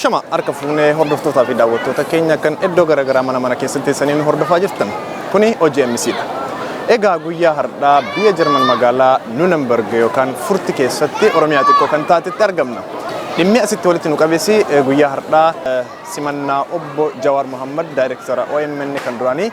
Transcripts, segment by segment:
Ashama harka fuunee hordoftootaa fi daawwattoota keenya kan iddoo garaagaraa mana keessatti saniin hordofaa jirtan kuni OGMCdha. Egaa guyyaa har'aa biyya Jarman magaalaa Nuremberg yookaan Furti keessatti Oromiyaa xiqqoo kan taatetti argamna. Dhimmi asitti walitti nu qabeessi guyyaa har'aa simannaa obbo Jawaar Mohammad Daayireektara OMN kan duraanii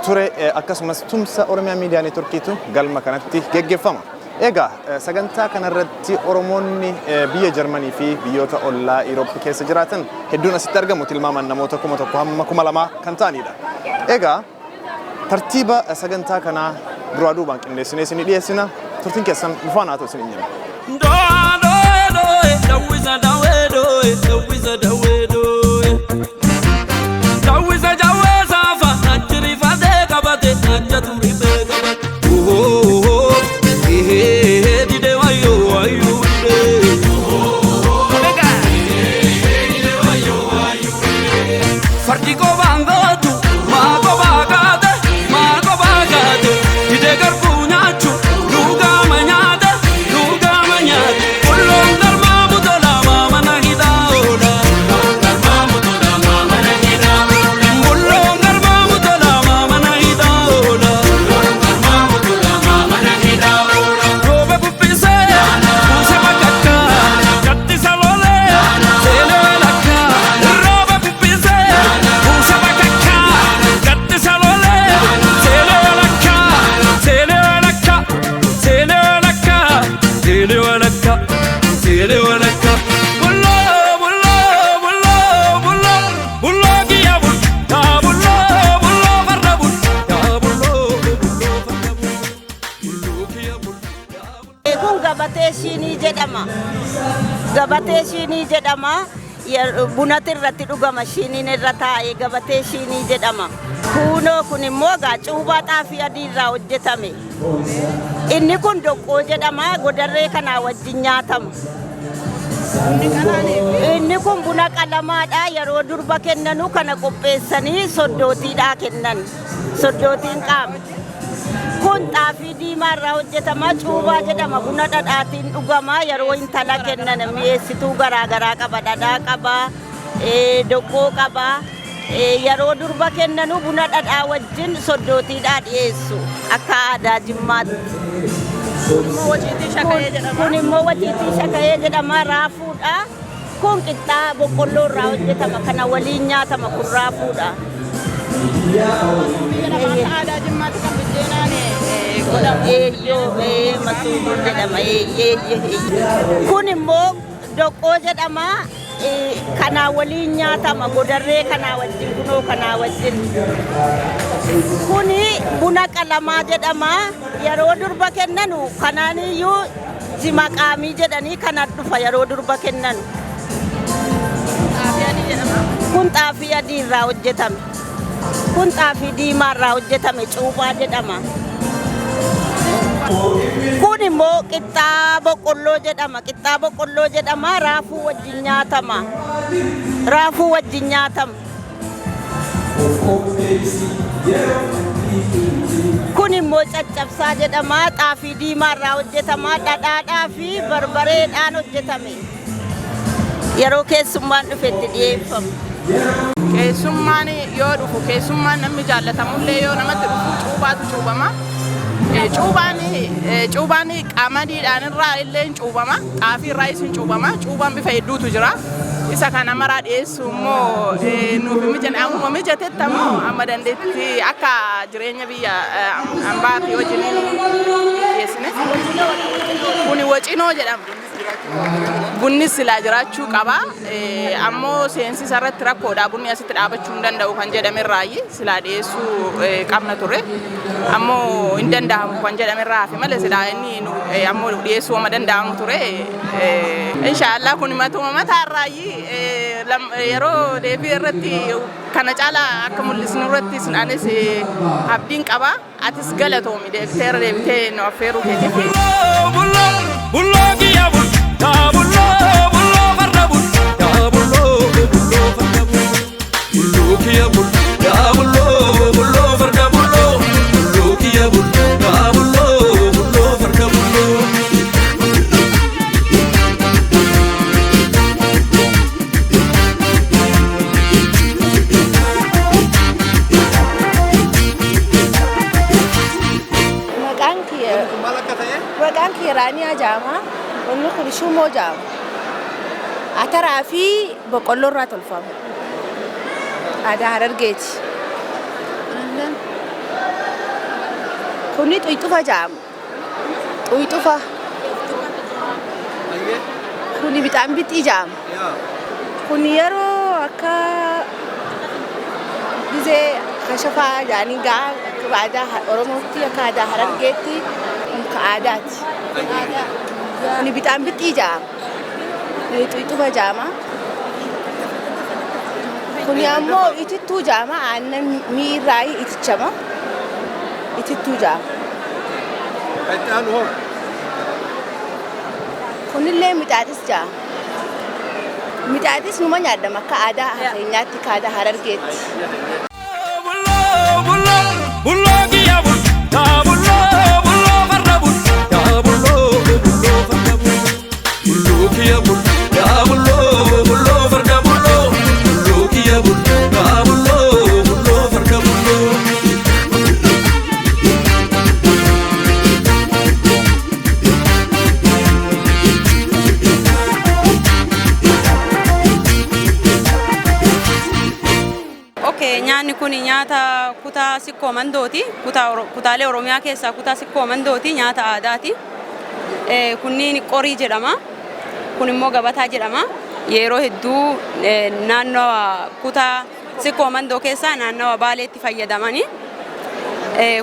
ture akkasumas tumsa Oromiyaa Miidiyaa Neetworkiitu galma kanatti geggeeffama. Egaa sagantaa kanarratti Oromoonni biyya Jarmanii fi biyyoota ollaa Irooppaa keessa jiraatan hedduun asitti argamu tilmaamaan namoota 1,000 hamma 2,000 kan ta'anidha. Egaa tartiiba sagantaa kanaa duraa duubaan qindeessinee isinii dhiyeessina. Turtiin keessan dhufaan haa ta'u isin hin gabatee shinii jedhama bunati irratti dhugama shiniin irra taa'ee gabatee shinii jedhama. Kunoo kun immoo cuubaa xaafii adii irraa hojjetame. Inni kun doqqoo jedhama godarree kanaa wajjin nyaatama. Inni kun buna qalamaadha yeroo durba kennanu kana qopheessanii soddootiidhaa kennan. Soddootiin qaama. Kun xaafii diimaa irraa hojjetama cuubaa jedhama buna dhadhaatiin dhugama yeroo intala kennan mi'eessituu garaagaraa qaba dhadhaa qaba doqqoo qaba yeroo durba kennanu buna dhadhaa wajjin soddootiidhaa dhiyeessu akka aadaa Jimmaatti. Kun immoo waciitii shakayee jedhama raafuudha. Kun qixxaa boqqolloo irraa hojjetama kana waliin nyaatama kun raafuudha. Aadaa Jimmaatti kan biddeenaan kun immoo doqqoo jedhama kanaa waliin nyaatama godarree kanaa wajjin kunoo kanaa wajjin. Kuni buna qalamaa jedhama yeroo durba kennanu kanaaniyyuu jimaqaamii jedhanii kana dhufa yeroo durba kennanu. Kun xaafii adii irraa hojjetame. Kun xaafii diimaa irraa hojjetame cuubaa jedhama. Kun immoo qixxaa boqqolloo jedhama. Qixxaa boqqolloo jedhama raafuu wajjin nyaatama. Raafuu wajjin nyaatama. Kun immoo caccabsaa jedhama xaafii diimaa irraa hojjetama dhadhaadhaa fi barbareedhaan hojjetame. Yeroo keessummaan dhufetti dhiyeeffama. Keessummaan yoo dhufu keessummaan namni jaallatamullee yoo namatti dhufu cuubaatu cuubama. Cuubaan qamadiidhaan irraa illee cuubama. Xaafii irraa isin cuubama. Cuubaan bifa hedduutu jira. Isa kana maraa dhiyeessu immoo nuuf mijatetti ammoo amma dandeetti akka jireenya biyya ambaatii wajjin dhiyeessine. Kuni wacinoo jedhama. Bunni silaa jiraachuu qaba. Ammoo seensisa irratti rakkoodha. Bunni asitti dhaabachuu hin danda'u kan jedhame irraayi silaa dhiyeessuu qabna ture. Ammoo hin danda'amu kan jedhame irraa fi malee silaa inni ammoo dhiyeessuu wama danda'amu ture. Inshaallah kun matuma mataa irraayi yeroo deebii irratti kana caalaa akka mul'isnu irratti anis abdiin qaba. Atis galatoomi deebiteera deebitee nu affeeruu keetiif. garaaniyaa jaama onni kun shumoo jaama ataraa fi boqqolloo irraa tolfama aadaa Harargeeti kuni xuyxufa jaama xuyxufa kuni bixaan bixii jaama kuni yeroo akka gizee kashafaa jaanii gaa aadaa Oromootti akka aadaa Harargeetti ka aadaati kuni bixaan bixii jaama xuyxufa jaama kuni ammoo itittuu jaama aannan miirraa itichama itittuu jaama kunillee mixaaxis jaama mixaaxis numa nyaadama akka aadaa keenyaatti ka aadaa Harargeetti nyaanni kun nyaata kutaa sikkoo mandooti kutaalee Oromiyaa keessaa kutaa sikkoo mandooti nyaata aadaati kunniin qorii jedhama kun immoo gabataa jedhama yeroo hedduu naannoo kutaa sikkoo mandoo keessaa naannoo Baaleetti fayyadamani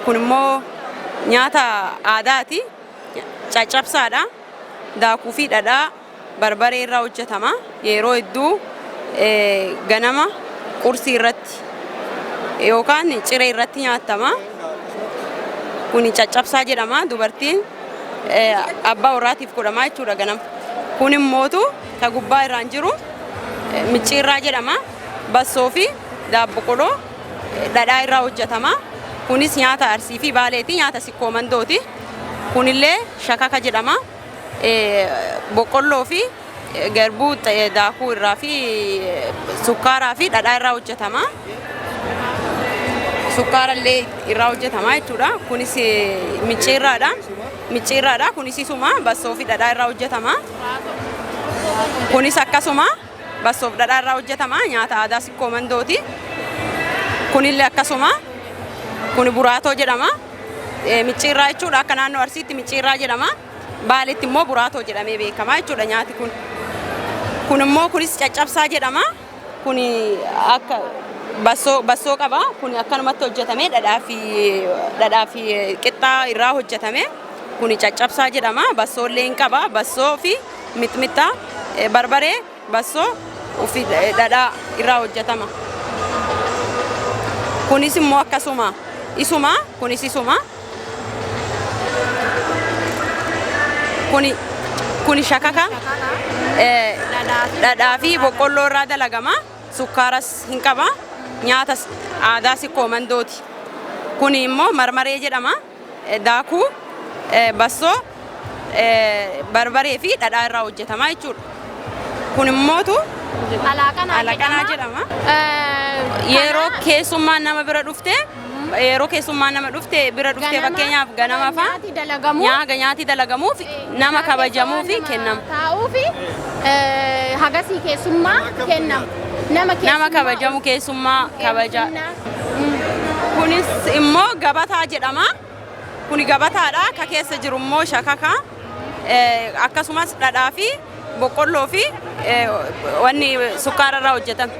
kun immoo nyaata aadaati caccabsaadha daakuu fi dhadhaa barbaree irraa hojjetama yeroo hedduu ganama qursii irratti yookaan ciree irratti nyaatama kun caccabsaa jedhama dubartiin abbaa warraatiif godhama jechuudha ganama kun immootu ka gubbaa irraan jiru micciirraa jedhama bassoo fi daabbo qodoo dhadhaa irraa hojjetama kunis nyaata Arsii fi Baaleeti nyaata sikkoo mandooti kunillee shakaka jedhama boqqolloo fi garbuu daakuu irraa fi sukkaaraa fi dhadhaa irraa hojjetama sukkaarallee irraa hojjetama jechuudha kunis micciirraadha kunis isuma bassoo fi dhadhaa irraa hojjetama kunis akkasuma bassoo fi dhadhaa irraa hojjetama nyaata aadaa sikkoo mandooti kunillee akkasuma kun buraatoo jedhama micciirraa jechuudha akka naannoo Arsiitti micciirraa jedhama Baaleetti immoo buraatoo jedhamee beekama jechuudha nyaati kun immoo kunis caccabsaa jedhama kun akka bassoo qaba kun akkanumatti hojjetame dhadhaa fi qixxaa irraa hojjetame kun caccabsaa jedhama bassoollee hin qaba bassoo fi mixmixaa barbaree bassoo fi dhadhaa irraa hojjetama kunis immoo akkasuma kunis isuma kun shakaka dhadhaa fi boqqolloo irraa dalagama sukkaaras hin qaba nyaata aadaa sikkoo mandooti kun immoo marmaree jedhama daakuu bassoo barbaree fi dhadhaa irraa hojjetama jechuudha kun immootu alaaqanaa jedhama yeroo keessummaan nama bira dhufte fakkeenyaaf ganama fa'a nyaati dalagamuuf nama kabajamuuf kennama taa'uufi hagasii keessummaa kennama nama kabajamu keessummaa kabaja kunis immoo gabataa jedhama kun gabataadha ka keessa jiru immoo shakaka akkasumas dhadhaa fi boqqolloo fi wanni sukkaara irraa hojjetame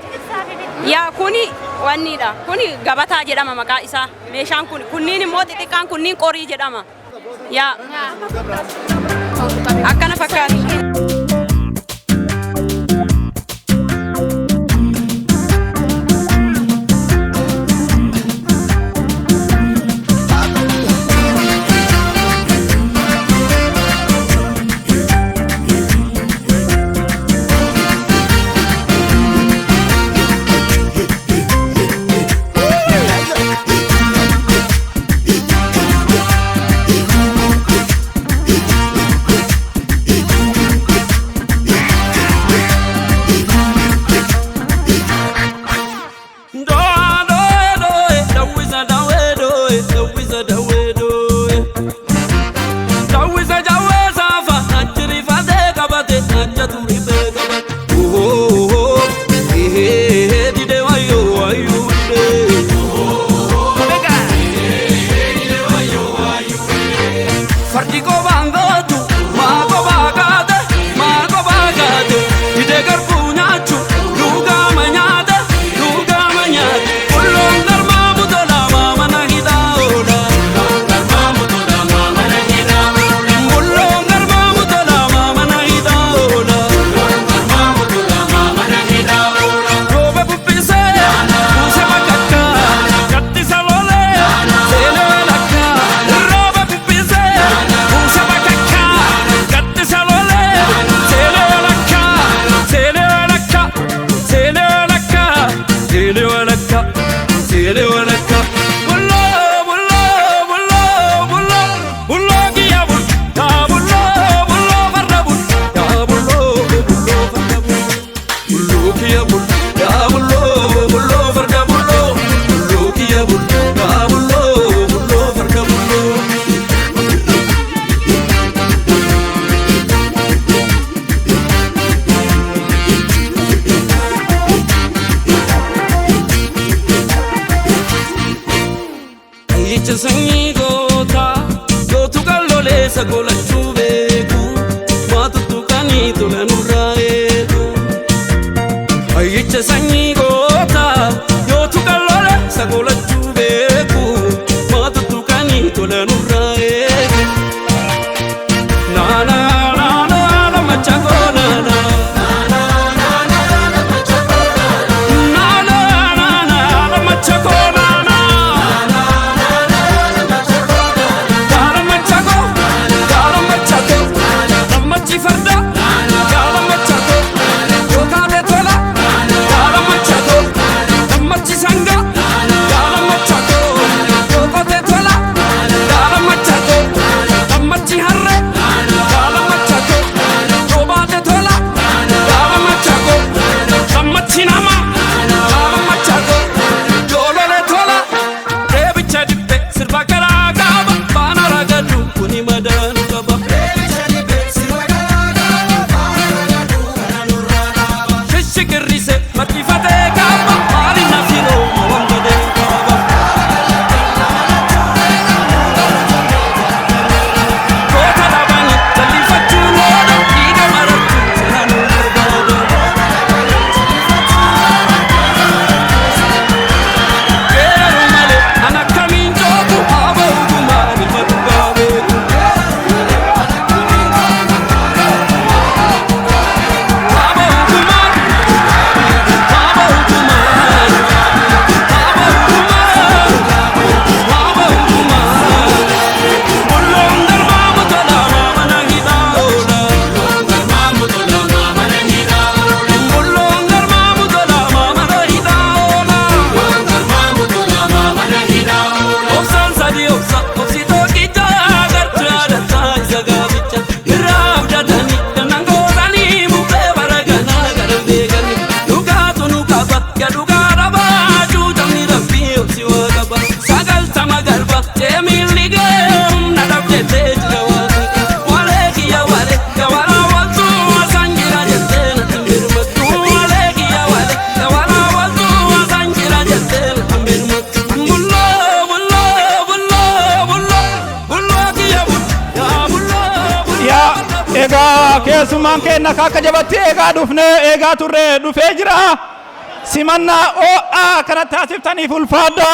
yaa kuni wannidha kuni gabataa jedhama maqaa isaa meeshaan kunniin immoo xixiqqaan kunniin qorii jedhama yaa akkana fakkaata sagola chubeku matutu kanito la nuraeku ayyicha sanyi gota yo tu kalole sagola chubeku matutu kanito la nuraeku na na na na machagona na keessummaan keenya akka jabatti eegaa dhufne eegaa turre dhufee jira simannaa oo'aa kana taasiftaniif ulfaadha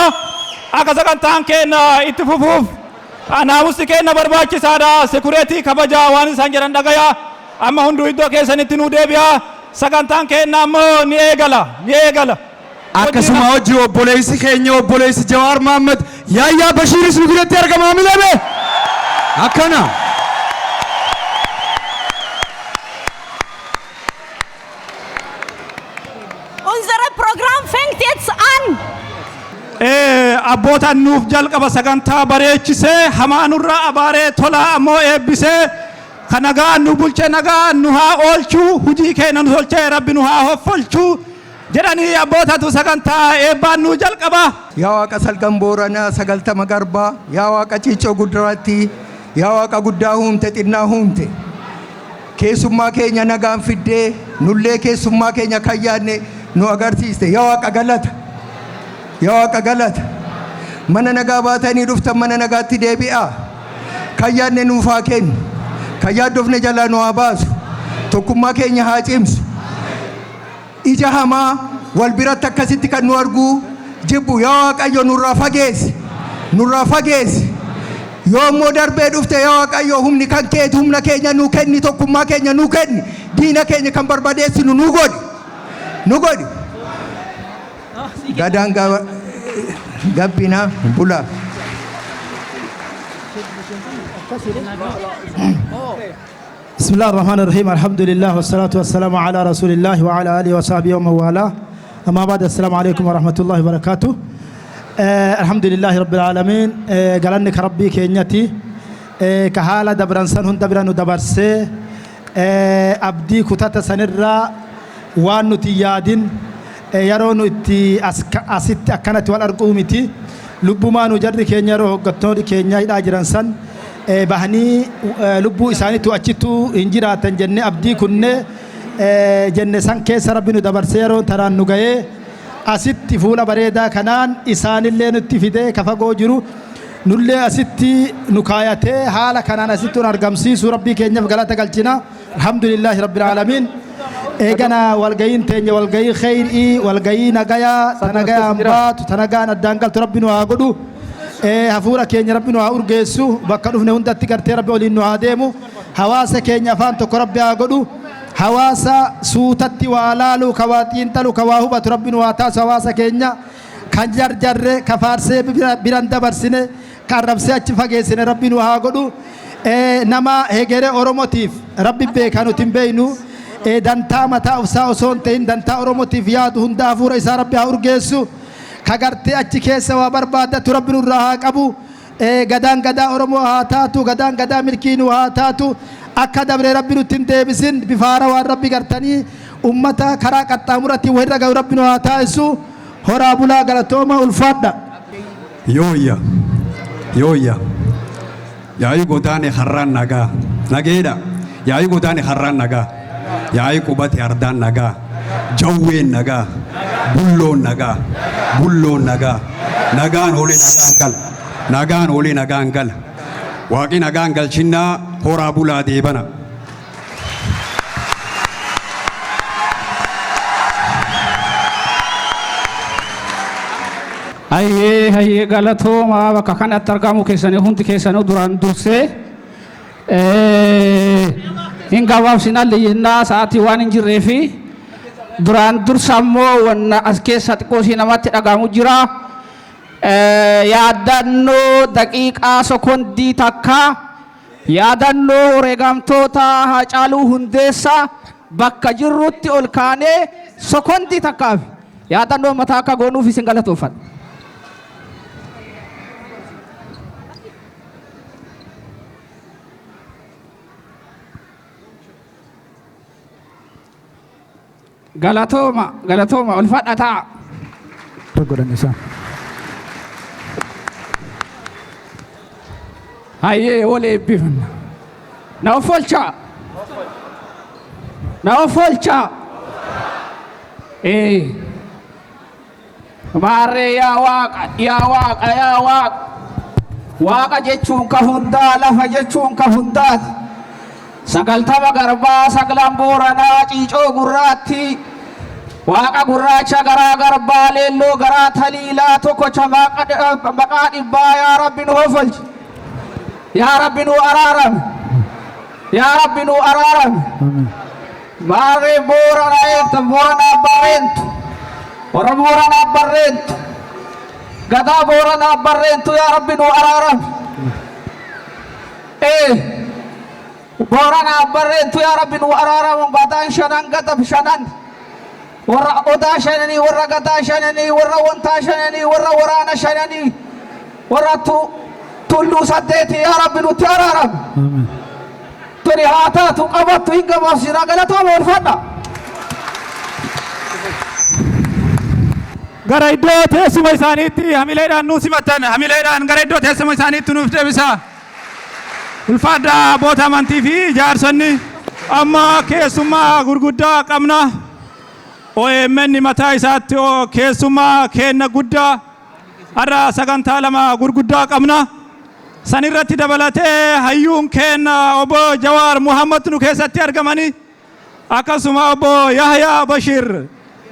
akka sagantaan keenya itti fufuuf naamusti keenya barbaachisaadha sekureetii kabajaa waan isaan jedhan dhagaya amma hunduu iddoo keessanitti nuu deebi'a sagantaan keenya ammoo ni eegala akkasuma hojii obboleessi keenya obboleessi Jawaar Mohaammed Yaayyaa Bashiiris nu biratti argamaa milame akkana Programm fängt jetzt an. Abboota nuuf jalqaba sagantaa bareechisee hamaanurra abaaree tola ammoo eebbisee ka nagaa nu bulchee nagaa nu haa oolchuu hujii keenya nu tolchee rabbi nu haa hoffolchuu jedhanii abbootatu sagantaa eebbaan nu jalqaba. Yaa Waaqa salgan Booranaa 90 Garbaa yaa Waaqa Ciicoo Guddiraatti yaa Waaqa guddaa huumte xinnaa huumte keessummaa keenya nagaan fiddee nullee keessummaa keenya kan yaadne nu agarsiiste yaa Waaqa galata mana nagaa baatanii dhuftan mana nagaatti deebi'a kan yaadne nuuf haa kennu kan yaaddofne jalaa nu haa baasu tokkummaa keenya haa cimsu ija hamaa wal biratti akkasitti kan nu argu jibbu yaa Waaqayyo nurraa fageessi yoo immoo darbee dhufte yaa Waaqayyo humni kan keeti humna keenya nu kenni tokkummaa keenya nu kenni diina keenya kan barbadeessinu nu godhi gadaan gabbina bula بسم الله الرحمن الرحيم الحمد لله والصلاة والسلام على رسول الله وعلى آله وصحبه ومن والاه أما بعد السلام عليكم ورحمة الله وبركاته الحمد لله رب العالمين قالنك ربي كينيتي كحالة دبرانسان هن دبرانو دبرسي أبدي كتات سنرى وانو تيادين يرونو اتي أسيت أكانت والأرقومتي لبما نجرد كينيا روح قطنوري كينيا إلى جرانسان bahanii lubbuu isaaniitu achitu injiraatan jenne abdii kunne jenne san keessa rabbi nu dabarsee yeroo taraan nu ga'ee asitti fuula bareedaa kanaan isaanillee nutti fidee ka fagoo jiru nullee asitti nu kaayatee haala kanaan asitti argamsiisu rabbii keenyaaf galata galchina alhamdulillahi rabbil aalamiin eegana walgayiin teenya walgayii khayrii walgayii nagayaa tanagayaan baatu tanagaan addaan galtu rabbi nu haa godhu hafuura keenya rabbi nu haa urgeessu bakka dhufne hundatti gartee rabbi waliin nu haa deemu hawaasa keenya afaan tokko rabbi haa godhu hawaasa suutatti waa laalu ka waa xiinxalu ka waa hubatu rabbi nu haa taasisu hawaasa keenya kan jarjarre ka faarsee biran dabarsine kan rabsee achi fageessine rabbi nu haa godhu nama hegeree oromotiif rabbi beekaa nuti hin beeynu dantaa mataa ofsaa osoo hin ta'in dantaa oromotiif yaadu hunda hafuura isaa rabbi haa urgeessu ka gartee achi keessa waa barbaadatu rabbi nurraa haa qabu gadaan gadaa oromoo haa taatu gadaan gadaa milkii nu haa taatu akka dabree rabbi nutti hin deebisin bifaara waan rabbi gartanii ummata karaa qaxxaamuratti wahirra gahu rabbi nu haa taasisu horaa bulaa galatooma ulfaadha yooyya yaayi godaane harraan nagaa nageedha yaayi godaane harraan nagaa yaayi qubate ardaan nagaa jawween nagaa bulloon nagaa nagaan olee nagaan gal waaqi nagaan galchinnaa horaa bulaa deebana hayyee galatooma bakka kanatti argamu keessanii hundi keessanii duraan dursee hin gabaabsinallee jennaa sa'aatii waan hin jirreefi duraan dursa immoo wanna as keessa xiqqoosii namatti dhagahamu jira yaadannoo daqiiqaa sekondii takka yaadannoo wareegamtoota Haacaaluu Hundeessaa bakka jirrutti ol kaanee sekondii takkaaf yaadannoo mataa akka goonuuf isin galatoofadha. Galatooma ulfaadha ta'a. Godhan isaa. Hayyee wal eebbifanna. Na of oolchaa. Maarree yaa waaqa. Waaqa jechuun ka hundaa lafa jechuun ka hundaati. Sagaltama garbaa sagalan booranaa ciicoo gurraatti waaqa gurraacha garaa garbaa leelloo garaa taliilaa tokkocha maqaa dhibbaa yaa rabbi nu ofolchi yaa rabbi nu araarame maarree booranaa barreentu warra booranaa barreentu gadaa booranaa barreentu yaa rabbi nu araarame Borana barreentu yaa rabbi nu araaramu gadaan shanan gadab shanan warra odaa shananii warra gadaa shananii warra wantaa shananii warra waraana shananii warra tulluu saddeeti yaa rabbi nutti araaramu tuni haa taatu qabattu hin gabaabsina galatooma ulfaadha. gara iddoo teessuma isaaniitti hamileedhaan nu simatan hamileedhaan gara iddoo teessuma isaaniitti nuuf deebisa. ulfaadha abboota amantii fi jaarsonni amma keessummaa gurguddaa qabna OMN mataa isaatti keessummaa kenna guddaa har'a sagantaa lama gurguddaa qabna san irratti dabalatee hayyuun kenna obbo Jawaar Muhammad nu keessatti argamani akkasuma obbo Yahyaa Bashir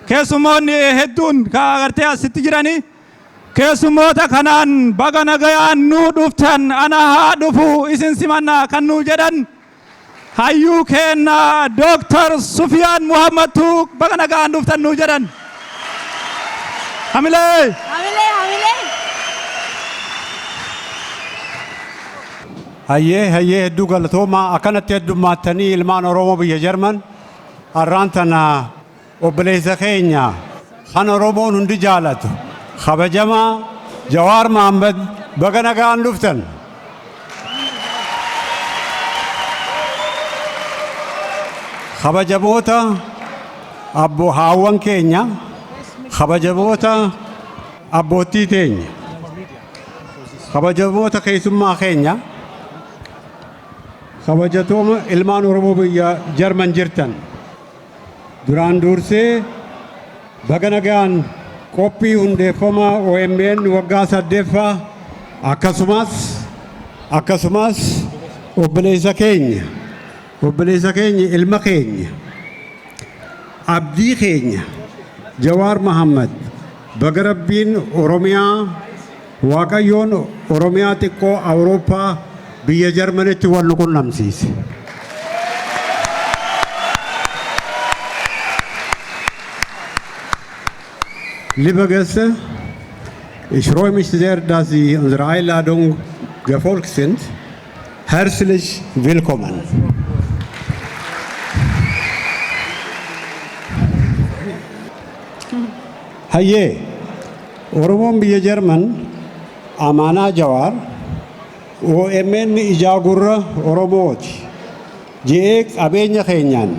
keessummoonni hedduun ka agartee asitti jirani keessummoota kanaan baga nagayaan nu dhuftan ana haa dhufu isin simanna kan nu jedhan hayyuu kenna Dr. Sufiyaan Muhammadu baga nagayaan dhuftan nu jedhan hamilee hayyee hedduu galatooma akkanatti heddummaatanii ilmaan Oromoo biyya Jarman har'aan tana obboleessa keenya kan Oromoon hundi jaalatu kabajamaa Jawaar Mohammad baga nagayaan dhuftan. kabajamoota haawwan keenya kabajamoota abbootii teenya kabajamoota keessummaa keenya kabajatooma ilmaan Oromoo biyya Jarman jirtan duraan dursee baga nagayaan qophii hundeeffamaa OMN waggaa 8ffaa akkasumas obboleessa keenya ilma keenya abdii keenya Jawaar Mohammad baga Rabbiin Oromiyaa Waaqayyoon Oromiyaa xiqqoo Awurooppaa biyya Jarmanitti wal qunnamsiise. Liebe Gäste, ich freue mich sehr, dass Sie unserer Einladung gefolgt sind. Herzlich willkommen. Hayyee, Oromoon biyya Jarman amaanaa Jawaar OMN ijaa gurra Oromooti je'ee qabeenya keenyaan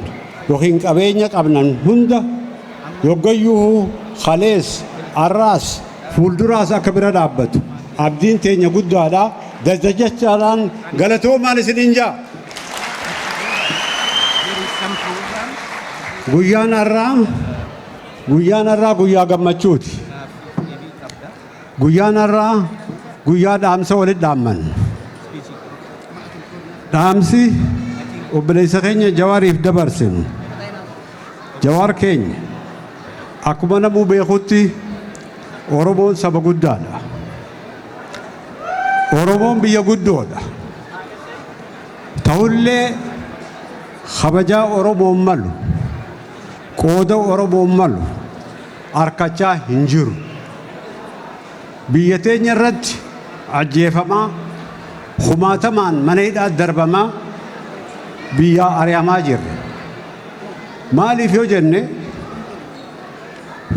yookiin qabeenya qabnan hunda yoggayyuu khalees arraas fuulduraas akka bira dhaabbatu abdiin teenya guddaadha dajajachaadhaan galatoomaan isiniin jaa. Guyyaan har'aa guyyaa gammachuuti. Guyyaan har'aa guyyaa dhaamsa walitti dhaamman. Dhaamsi obboleessa keenya Jawaariif dabarsinu. Jawaar keenya akkuma namuu beekutti Oromoon saba guddaadha. Oromoon biyya guddoodha. Ta'ullee kabajaa Oromoon malu qooda Oromoon malu harkachaa hin jiru. Biyya teenya irratti ajjeefamaa kumaatamaan mana hidhaa darbamaa biyya ari'amaa jirre. Maaliif yoo jenne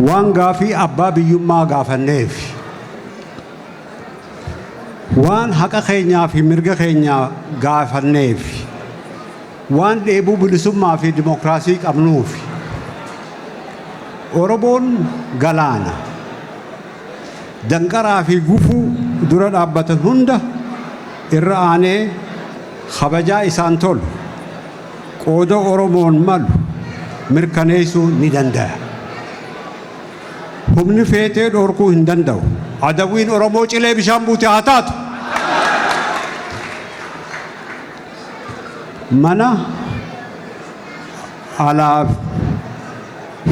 waan gaafii abbaa biyyummaa gaafanneef waan haqa keenyaa fi mirga keenyaa gaafanneef waan dheebuu bilisummaa fi dimokiraasii qabnuuf Oromoon galaana danqaraa fi gufuu dura dhaabbatan hunda irra aanee kabajaa isaan tolu qooda Oromoon malu mirkaneessuu ni danda'a. Humni feetee dhorkuu hin danda'u. Adawiin Oromoo cilee bishaan buute haa taatu. Mana alaa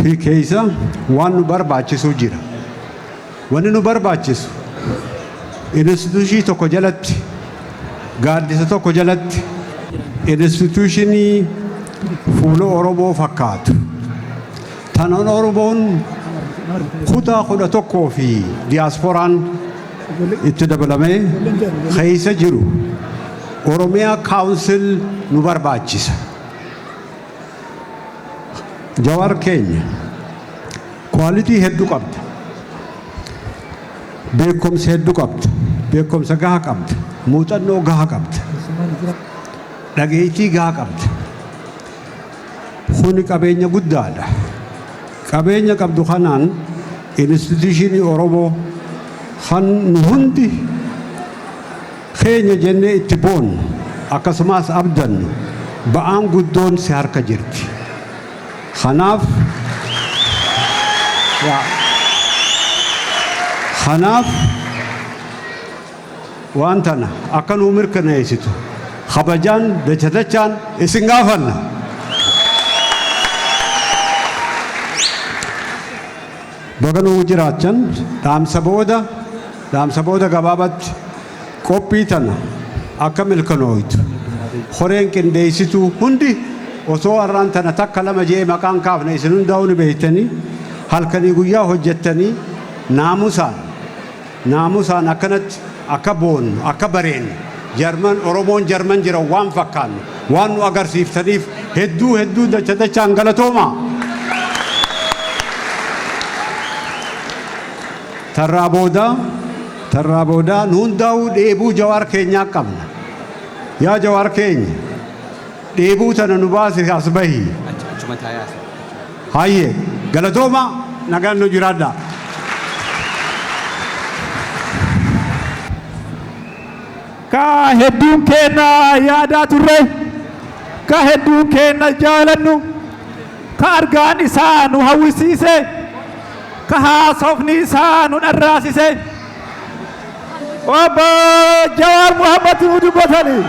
fi keessa waan nu barbaachisu jira. Wanni nu barbaachisu instituushii tokko jalatti gaaddisa tokko jalatti instituushinii fuula Oromoo fakkaatu. Tanan Oromoon kutaa 11 fi diyaaspooraan itti dabalamee keessa jiru Oromiyaa kaawunsil nu barbaachisa. Jawaar keenya kwaalitii hedduu qabda. Beekumsa hedduu qabda. Beekumsa gahaa qabda. Muuxannoo gahaa qabda. Dhageettii gahaa qabda. Kuni qabeenya guddaadha. Qabeenya qabdu kanaan instituushinii Oromoo kan nu hundi keenya jennee itti boonnu akkasumas abdannu ba'aan guddoon si harka jirti. Kanaaf waan tana akka nuu mirkaneessitu kabajaan dachaan isin gaafanna. Baga nuu jiraachan dhaamsa booda gabaabatti qophii tana akka milkanooytu horeen qindeessituu hundi osoo har'aan tana takka lama jee maqaan kaafne isin hundaa'uu ni beektanii halkanii guyyaa hojjettanii naamusaan akkanatti akka boonnu akka bareennu Oromoon Jarman jira waan fakkaannu waan nu agarsiiftaniif hedduu dachaan galatoomaa. Tarraa boodaa nu hundaa'uu dheebuu Jawaar keenyaa qabna. Yaa Jawaar keenya dheebuu tana nu baasi as bahii. Hayyee galatooma nagaan nu jiraadha. Ka hedduun keenya yaadaa turre, ka hedduun keenya jaalannu, ka argaan isaa nu hawwisiise, ka haasofni isaa nu dharraasise, Obbo Jawaar Muhammad nu dubbatanii.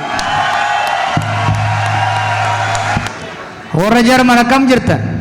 Warra Jarman akkam jirtan?